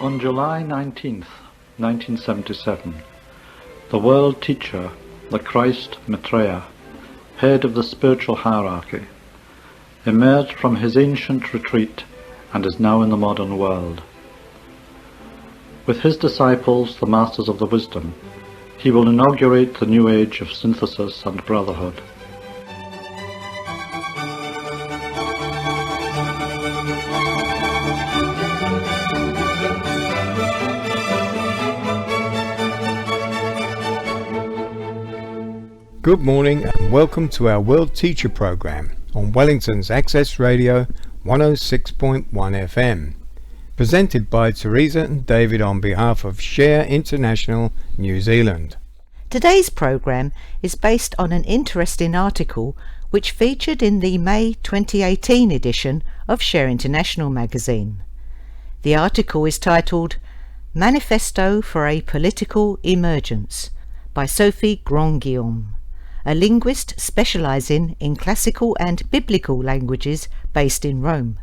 On July 19th, 1977, the world teacher, the Christ Maitreya, head of the spiritual hierarchy, emerged from his ancient retreat and is now in the modern world. With his disciples, the masters of the wisdom, he will inaugurate the new age of synthesis and brotherhood. Good morning and welcome to our World Teacher Programme on Wellington's Access Radio 106.1 FM, presented by Teresa and David on behalf of Share International New Zealand. Today's programme is based on an interesting article which featured in the May 2018 edition of Share International magazine. The article is titled Manifesto for a Political Emergence by Sophie Grandguillaume, a linguist specialising in classical and biblical languages based in Rome.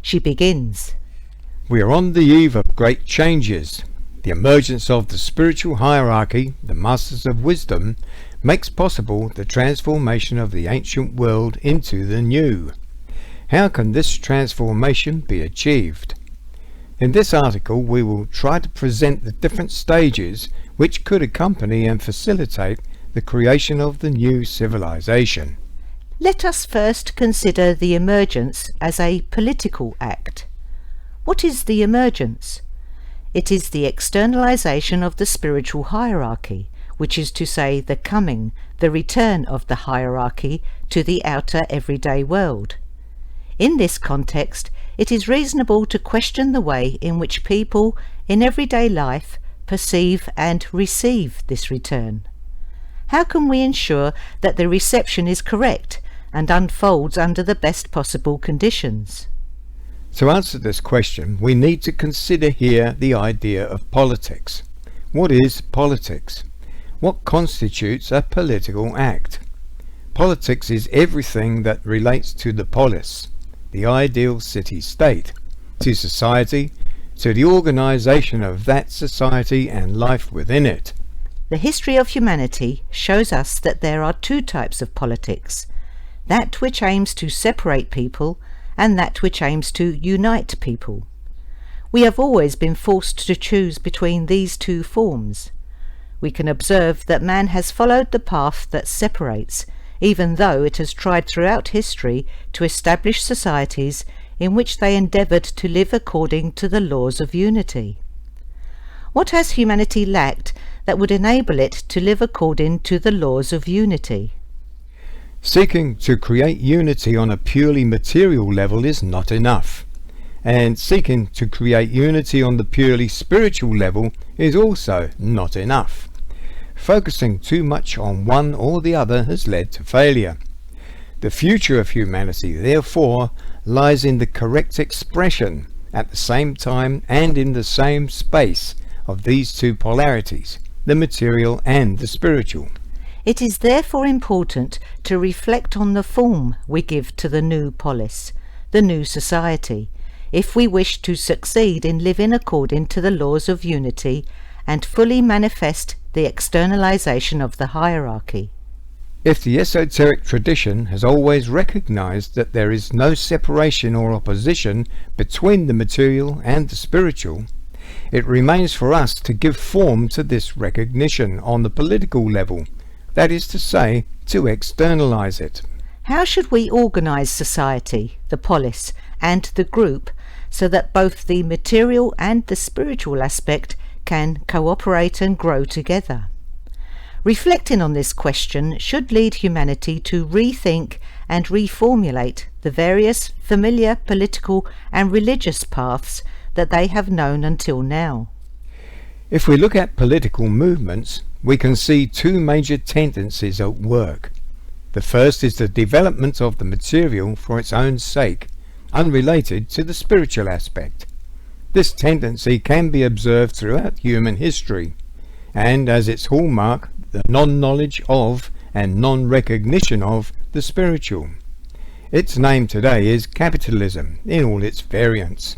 She begins. We are on the eve of great changes. The emergence of the spiritual hierarchy, the Masters of Wisdom, makes possible the transformation of the ancient world into the new. How can this transformation be achieved? In this article we will try to present the different stages which could accompany and facilitate the creation of the new civilization. Let us first consider the emergence as a political act. What is the emergence? It is the externalization of the spiritual hierarchy, which is to say the coming, the return of the hierarchy to the outer everyday world. In this context, it is reasonable to question the way in which people in everyday life perceive and receive this return. How can we ensure that the reception is correct and unfolds under the best possible conditions? To answer this question, we need to consider here the idea of politics. What is politics? What constitutes a political act? Politics is everything that relates to the polis, the ideal city-state, to society, to the organisation of that society and life within it. The history of humanity shows us that there are two types of politics, that which aims to separate people and that which aims to unite people. We have always been forced to choose between these two forms. We can observe that man has followed the path that separates, even though it has tried throughout history to establish societies in which they endeavoured to live according to the laws of unity. What has humanity lacked that would enable it to live according to the laws of unity? Seeking to create unity on a purely material level is not enough, and seeking to create unity on the purely spiritual level is also not enough. Focusing too much on one or the other has led to failure. The future of humanity, therefore, lies in the correct expression at the same time and in the same space of these two polarities, the material and the spiritual. It is therefore important to reflect on the form we give to the new polis, the new society, if we wish to succeed in living according to the laws of unity and fully manifest the externalization of the hierarchy. If the esoteric tradition has always recognized that there is no separation or opposition between the material and the spiritual, it remains for us to give form to this recognition on the political level, that is to say, to externalize it. How should we organize society, the polis, and the group so that both the material and the spiritual aspect can cooperate and grow together? Reflecting on this question should lead humanity to rethink and reformulate the various familiar political and religious paths that they have known until now. If we look at political movements, we can see two major tendencies at work. The first is the development of the material for its own sake, unrelated to the spiritual aspect. This tendency can be observed throughout human history, and as its hallmark, the non-knowledge of and non-recognition of the spiritual. Its name today is capitalism in all its variants.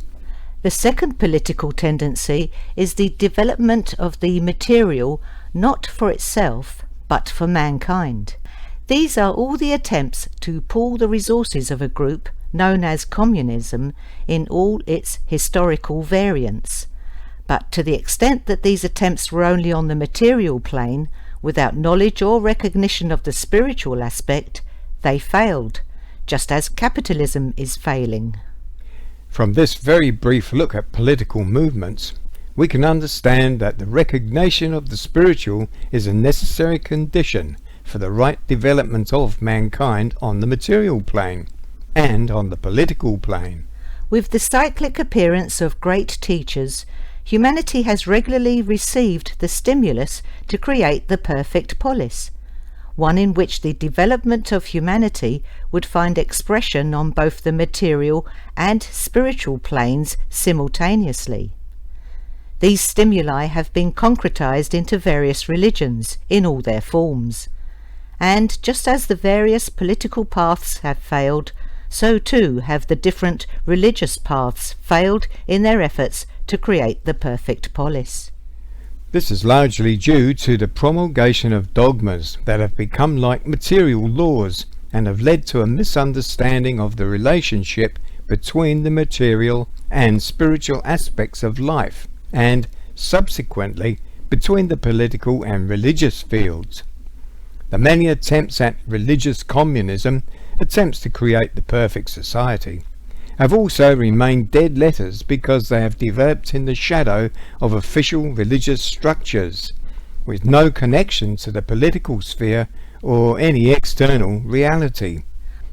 The second political tendency is the development of the material not for itself, but for mankind. These are all the attempts to pool the resources of a group known as communism in all its historical variants. But to the extent that these attempts were only on the material plane, without knowledge or recognition of the spiritual aspect, they failed, just as capitalism is failing. From this very brief look at political movements, we can understand that the recognition of the spiritual is a necessary condition for the right development of mankind on the material plane and on the political plane. With the cyclic appearance of great teachers, humanity has regularly received the stimulus to create the perfect polis, one in which the development of humanity would find expression on both the material and spiritual planes simultaneously. These stimuli have been concretized into various religions in all their forms, and just as the various political paths have failed, so too have the different religious paths failed in their efforts to create the perfect polis. This is largely due to the promulgation of dogmas that have become like material laws and have led to a misunderstanding of the relationship between the material and spiritual aspects of life, and subsequently between the political and religious fields. The many attempts at religious communism, attempts to create the perfect society, have also remained dead letters because they have developed in the shadow of official religious structures, with no connection to the political sphere or any external reality.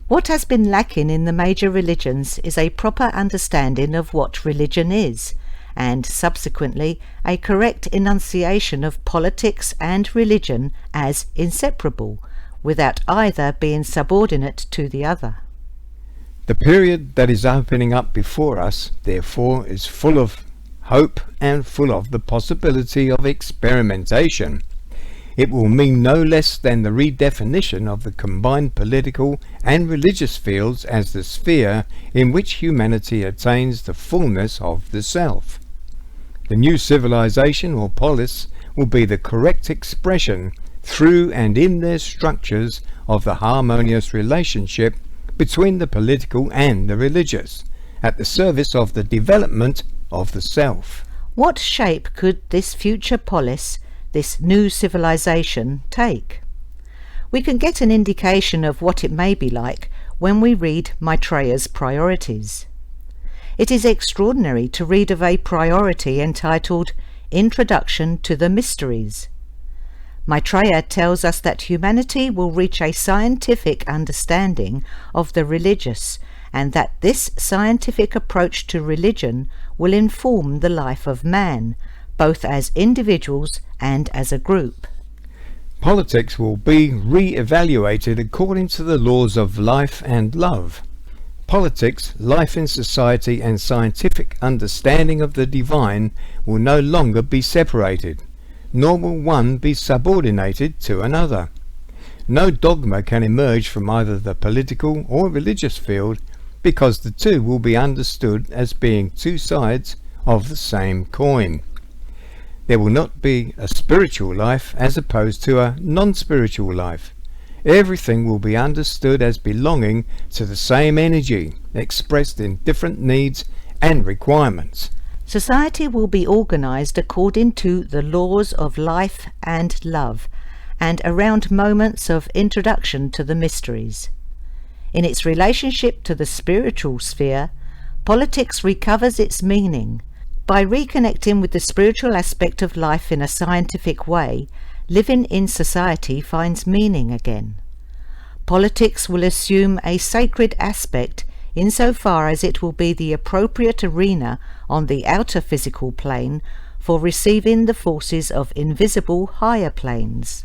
What has been lacking in the major religions is a proper understanding of what religion is, and subsequently a correct enunciation of politics and religion as inseparable, without either being subordinate to the other. The period that is opening up before us, therefore, is full of hope and full of the possibility of experimentation. It will mean no less than the redefinition of the combined political and religious fields as the sphere in which humanity attains the fullness of the self. The new civilization or polis will be the correct expression through and in their structures of the harmonious relationship between the political and the religious, at the service of the development of the self. What shape could this future polis, this new civilization, take? We can get an indication of what it may be like when we read Maitreya's priorities. It is extraordinary to read of a priority entitled Introduction to the Mysteries. Maitreya tells us that humanity will reach a scientific understanding of the religious, and that this scientific approach to religion will inform the life of man, both as individuals and as a group. Politics will be re-evaluated according to the laws of life and love. Politics, life in society, and scientific understanding of the divine will no longer be separated, nor will one be subordinated to another. No dogma can emerge from either the political or religious field, because the two will be understood as being two sides of the same coin. There will not be a spiritual life as opposed to a non-spiritual life. Everything will be understood as belonging to the same energy, expressed in different needs and requirements. Society will be organized according to the laws of life and love, and around moments of introduction to the mysteries. In its relationship to the spiritual sphere, politics recovers its meaning. By reconnecting with the spiritual aspect of life in a scientific way, living in society finds meaning again. Politics will assume a sacred aspect insofar as it will be the appropriate arena on the outer physical plane for receiving the forces of invisible higher planes.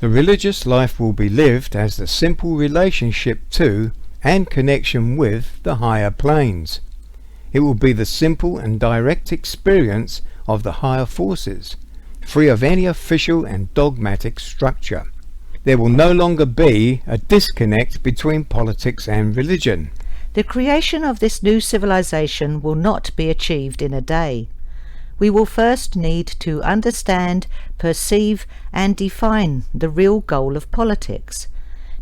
The religious life will be lived as the simple relationship to and connection with the higher planes. It will be the simple and direct experience of the higher forces, free of any official and dogmatic structure. There will no longer be a disconnect between politics and religion. The creation of this new civilization will not be achieved in a day. We will first need to understand, perceive, and define the real goal of politics,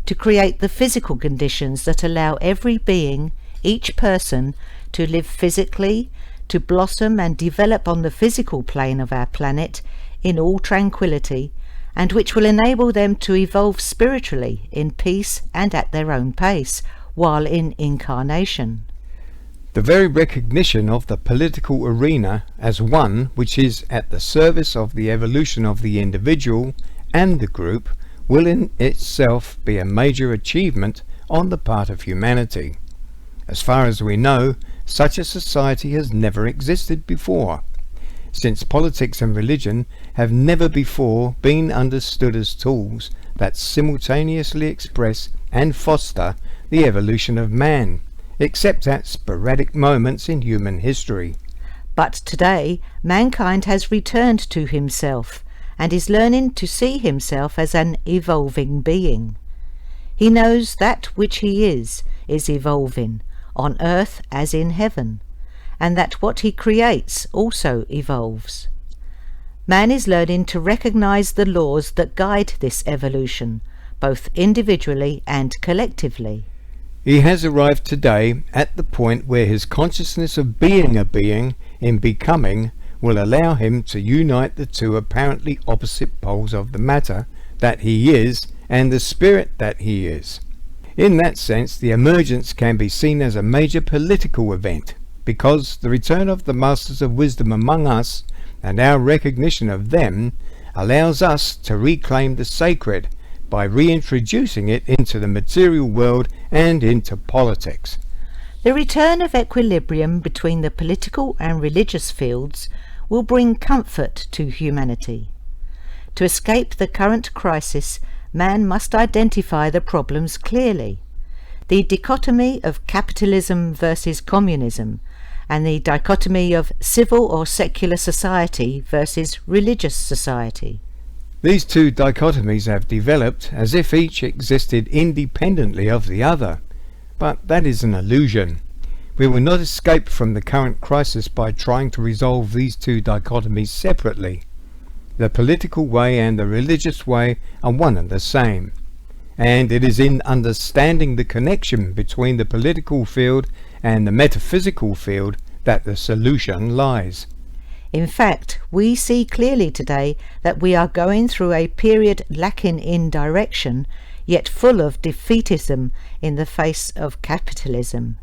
to create the physical conditions that allow every being, each person, to live physically, to blossom and develop on the physical plane of our planet in all tranquility, and which will enable them to evolve spiritually in peace and at their own pace, while in incarnation. The very recognition of the political arena as one which is at the service of the evolution of the individual and the group will in itself be a major achievement on the part of humanity. As far as we know, such a society has never existed before, since politics and religion have never before been understood as tools that simultaneously express and foster the evolution of man, except at sporadic moments in human history. But today, mankind has returned to himself and is learning to see himself as an evolving being. He knows that which he is evolving, on earth as in heaven, and that what he creates also evolves. Man is learning to recognize the laws that guide this evolution, both individually and collectively. He has arrived today at the point where his consciousness of being a being in becoming will allow him to unite the two apparently opposite poles of the matter that he is and the spirit that he is. In that sense, the emergence can be seen as a major political event, because the return of the masters of wisdom among us and our recognition of them allows us to reclaim the sacred by reintroducing it into the material world and into politics. The return of equilibrium between the political and religious fields will bring comfort to humanity. To escape the current crisis, man must identify the problems clearly. The dichotomy of capitalism versus communism, and the dichotomy of civil or secular society versus religious society. These two dichotomies have developed as if each existed independently of the other, but that is an illusion. We will not escape from the current crisis by trying to resolve these two dichotomies separately. The political way and the religious way are one and the same, and it is in understanding the connection between the political field and the metaphysical field that the solution lies. In fact, we see clearly today that we are going through a period lacking in direction, yet full of defeatism in the face of capitalism.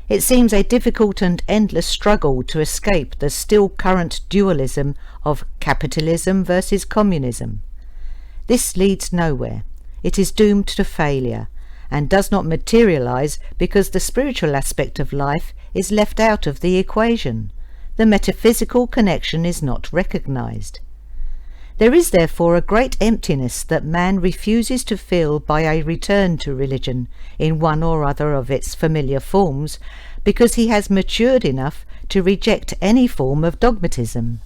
It seems a difficult and endless struggle to escape the still current dualism of capitalism versus communism. This leads nowhere. It is doomed to failure, and does not materialize because the spiritual aspect of life is left out of the equation. The metaphysical connection is not recognized. There is therefore a great emptiness that man refuses to fill by a return to religion in one or other of its familiar forms, because he has matured enough to reject any form of dogmatism.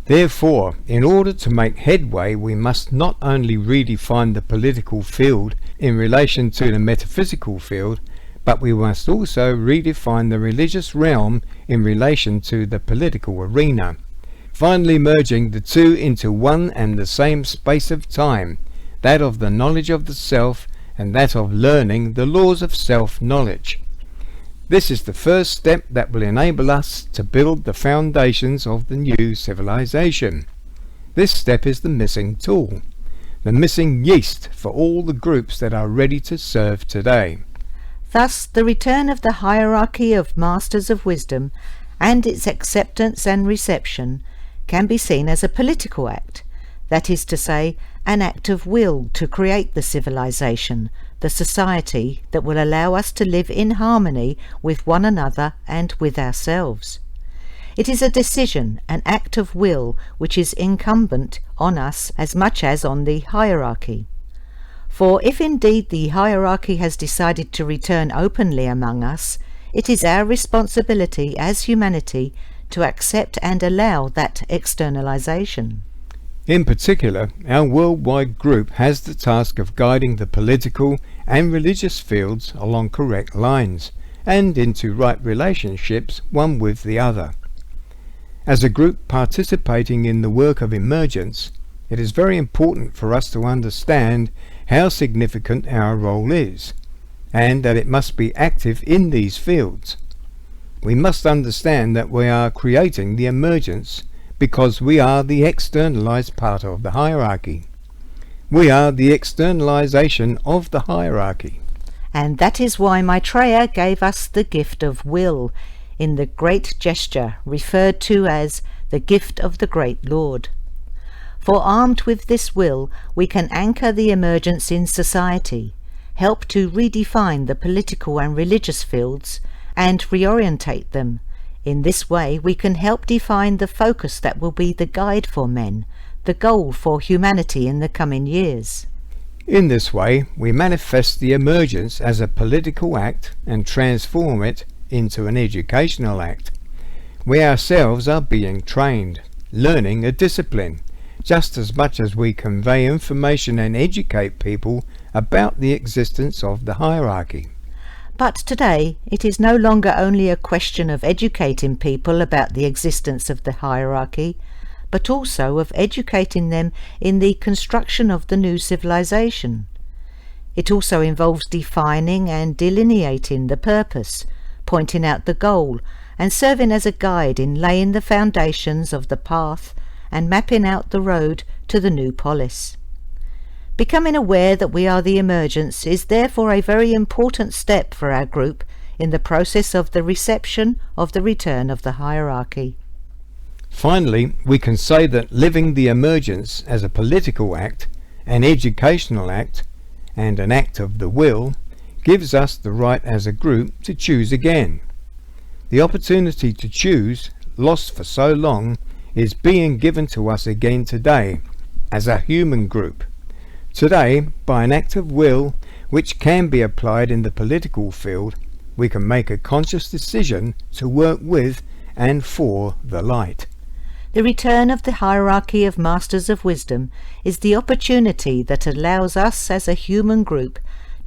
Therefore, in order to make headway, we must not only redefine the political field in relation to the metaphysical field, but we must also redefine the religious realm in relation to the political arena, finally merging the two into one and the same space of time, that of the knowledge of the self and that of learning the laws of self-knowledge. This is the first step that will enable us to build the foundations of the new civilization. This step is the missing tool, the missing yeast for all the groups that are ready to serve today. Thus, the return of the hierarchy of masters of wisdom and its acceptance and reception can be seen as a political act, that is to say, an act of will to create the civilization, the society that will allow us to live in harmony with one another and with ourselves. It is a decision, an act of will, which is incumbent on us as much as on the hierarchy. For if indeed the hierarchy has decided to return openly among us, it is our responsibility as humanity to accept and allow that externalization. In particular, our worldwide group has the task of guiding the political and religious fields along correct lines, and into right relationships one with the other. As a group participating in the work of emergence, it is very important for us to understand how significant our role is, and that it must be active in these fields. We must understand that we are creating the emergence because we are the externalized part of the hierarchy. We are the externalization of the hierarchy. And that is why Maitreya gave us the gift of will in the great gesture referred to as the gift of the great Lord. For armed with this will, we can anchor the emergence in society, help to redefine the political and religious fields, and reorientate them. In this way, we can help define the focus that will be the guide for men, the goal for humanity in the coming years. In this way, we manifest the emergence as a political act and transform it into an educational act. We ourselves are being trained, learning a discipline, just as much as we convey information and educate people about the existence of the hierarchy. But today, it is no longer only a question of educating people about the existence of the hierarchy, but also of educating them in the construction of the new civilization. It also involves defining and delineating the purpose, pointing out the goal, and serving as a guide in laying the foundations of the path and mapping out the road to the new polis. Becoming aware that we are the emergence is therefore a very important step for our group in the process of the reception of the return of the hierarchy. Finally, we can say that living the emergence as a political act, an educational act, and an act of the will gives us the right as a group to choose again. The opportunity to choose, lost for so long, is being given to us again today as a human group. Today, by an act of will which can be applied in the political field, we can make a conscious decision to work with and for the light. The return of the hierarchy of Masters of Wisdom is the opportunity that allows us as a human group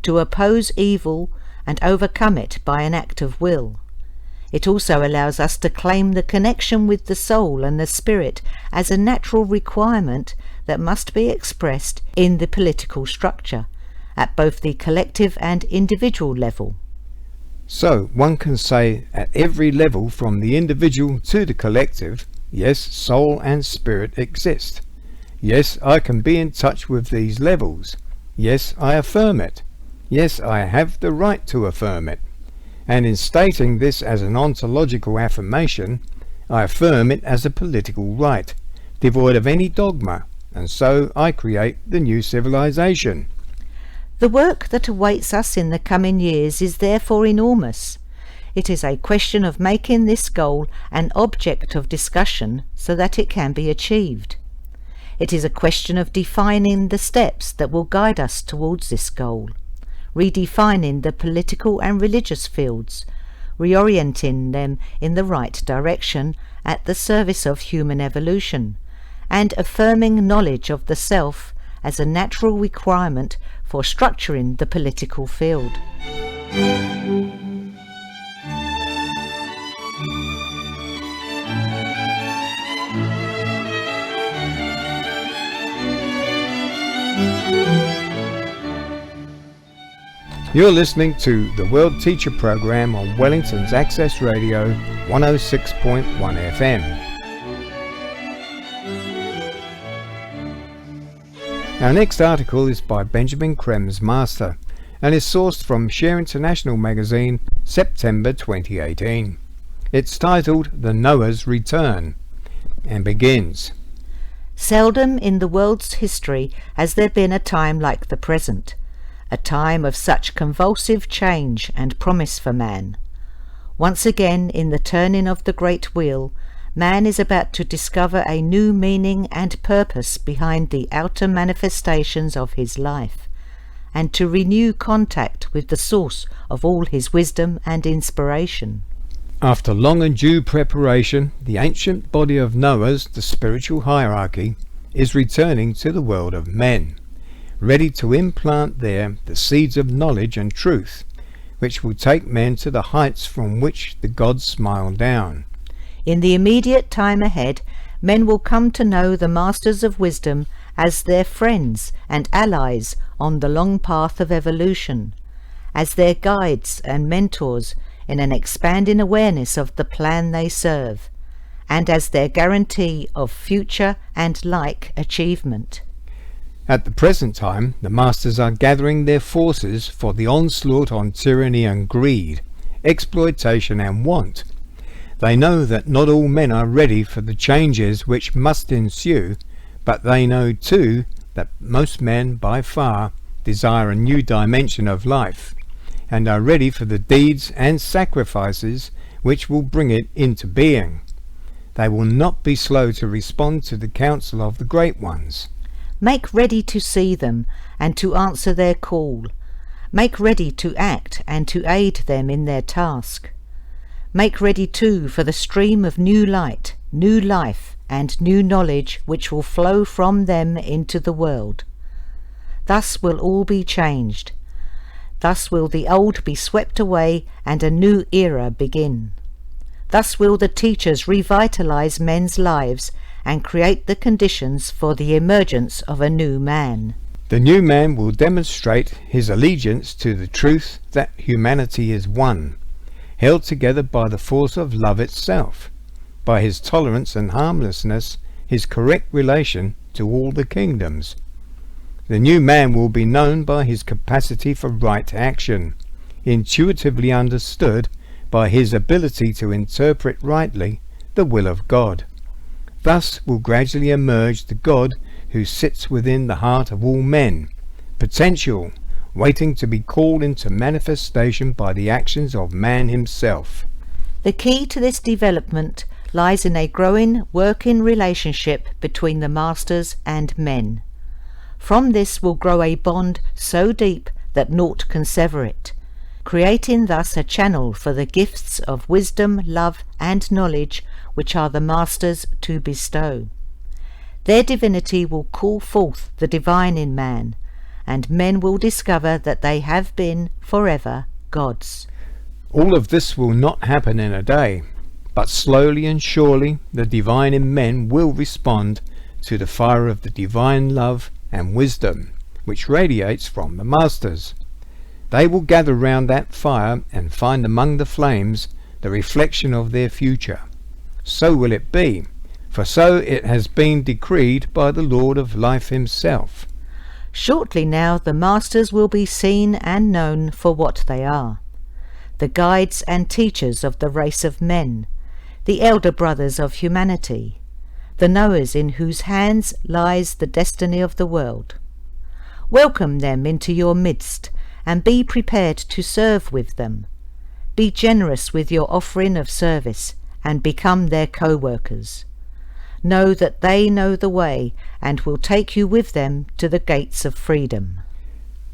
to oppose evil and overcome it by an act of will. It also allows us to claim the connection with the soul and the spirit as a natural requirement that must be expressed in the political structure, at both the collective and individual level. So one can say at every level, from the individual to the collective, yes, soul and spirit exist. Yes, I can be in touch with these levels. Yes, I affirm it. Yes, I have the right to affirm it. And in stating this as an ontological affirmation, I affirm it as a political right, devoid of any dogma, and so I create the new civilization. The work that awaits us in the coming years is therefore enormous. It is a question of making this goal an object of discussion so that it can be achieved. It is a question of defining the steps that will guide us towards this goal, redefining the political and religious fields, reorienting them in the right direction at the service of human evolution, and affirming knowledge of the self as a natural requirement for structuring the political field. You're listening to the World Teacher Program on Wellington's Access Radio 106.1 FM. Our next article is by Benjamin Krems Master and is sourced from Share International magazine, September 2018. It's titled The Noah's Return and begins. Seldom in the world's history has there been a time like the present, a time of such convulsive change and promise for man. Once again, in the turning of the great wheel, man is about to discover a new meaning and purpose behind the outer manifestations of his life, and to renew contact with the source of all his wisdom and inspiration. After long and due preparation, the ancient body of Noah's, the spiritual hierarchy, is returning to the world of men, ready to implant there the seeds of knowledge and truth, which will take men to the heights from which the gods smile down. In the immediate time ahead, men will come to know the Masters of Wisdom as their friends and allies on the long path of evolution, as their guides and mentors in an expanding awareness of the plan they serve, and as their guarantee of future and like achievement. At the present time, the Masters are gathering their forces for the onslaught on tyranny and greed, exploitation and want. They know that not all men are ready for the changes which must ensue, but they know too that most men by far desire a new dimension of life, and are ready for the deeds and sacrifices which will bring it into being. They will not be slow to respond to the counsel of the Great Ones. Make ready to see them and to answer their call. Make ready to act and to aid them in their task. Make ready too for the stream of new light, new life, and new knowledge which will flow from them into the world. Thus will all be changed. Thus will the old be swept away and a new era begin. Thus will the teachers revitalize men's lives and create the conditions for the emergence of a new man. The new man will demonstrate his allegiance to the truth that humanity is one, held together by the force of love itself, by his tolerance and harmlessness, his correct relation to all the kingdoms. The new man will be known by his capacity for right action, intuitively understood by his ability to interpret rightly the will of God. Thus will gradually emerge the God who sits within the heart of all men, potential, waiting to be called into manifestation by the actions of man himself. The key to this development lies in a growing working relationship between the Masters and men. From this will grow a bond so deep that naught can sever it, creating thus a channel for the gifts of wisdom, love, and knowledge which are the Masters to bestow. Their divinity will call forth the divine in man, and men will discover that they have been forever gods. All of this will not happen in a day, but slowly and surely the divine in men will respond to the fire of the divine love and wisdom which radiates from the Masters. They will gather round that fire and find among the flames the reflection of their future. So will it be, for so it has been decreed by the Lord of Life himself. Shortly now the Masters will be seen and known for what they are, the guides and teachers of the race of men, the elder brothers of humanity, the knowers in whose hands lies the destiny of the world. Welcome them into your midst, and be prepared to serve with them. Be generous with your offering of service, and become their co-workers. Know that they know the way, and will take you with them to the gates of freedom.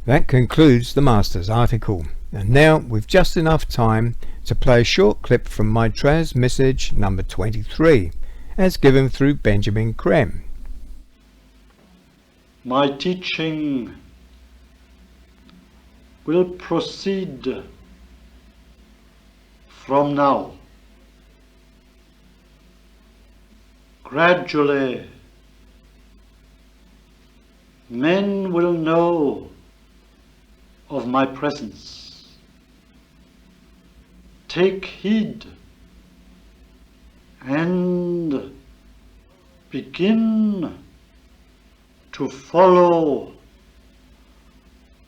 That concludes the Master's article, and now we've just enough time to play a short clip from Maitreya's message number 23, as given through Benjamin Creme. My teaching will proceed from now. Gradually, men will know of my presence. Take heed and begin to follow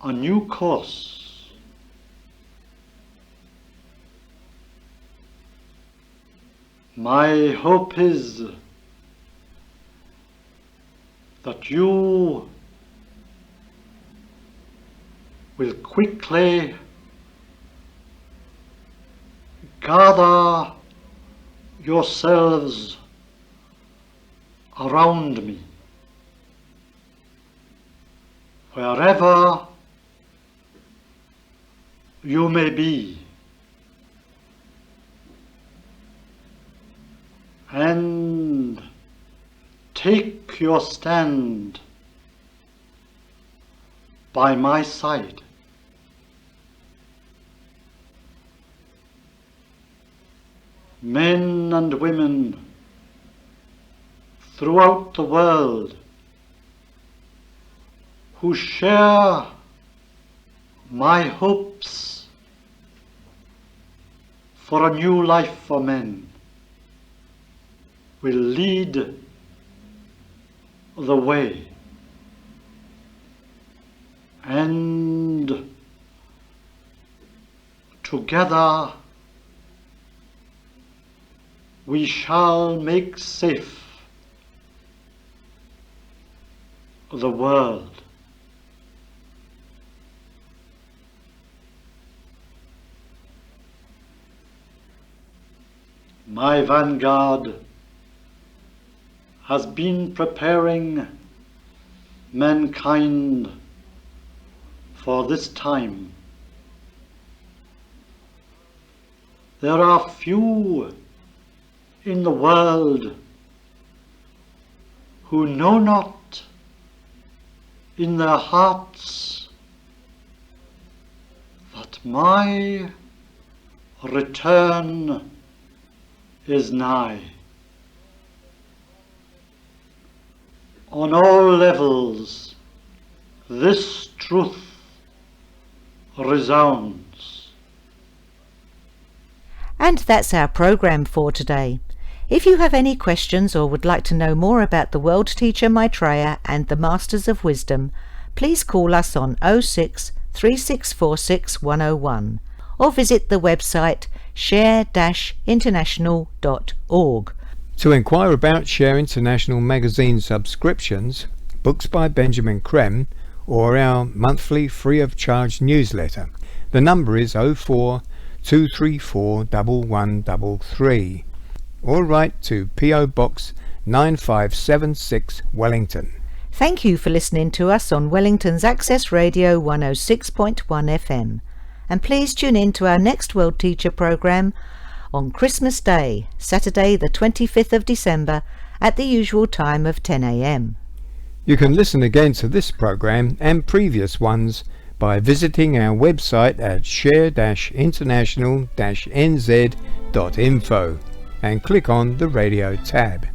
a new course. My hope is that you will quickly gather yourselves around me, wherever you may be, and take your stand by my side. men and women throughout the world who share my hopes for a new life for men will lead the way, and together we shall make safe the world. My vanguard has been preparing mankind for this time. There are few in the world who know not in their hearts that my return is nigh. On all levels, this truth resounds. And that's our programme for today. If you have any questions or would like to know more about the World Teacher Maitreya and the Masters of Wisdom, please call us on 06 3646 101 or visit the website share-international.org. To inquire about Share International magazine subscriptions, books by Benjamin Creme, or our monthly free of charge newsletter, the number is 04 234 1133, or write to P.O. Box 9576 Wellington. Thank you for listening to us on Wellington's Access Radio 106.1 FM. And please tune in to our next World Teacher programme on Christmas Day, Saturday the 25th of December at the usual time of 10 a.m. You can listen again to this programme and previous ones by visiting our website at share-international-nz.info and click on the radio tab.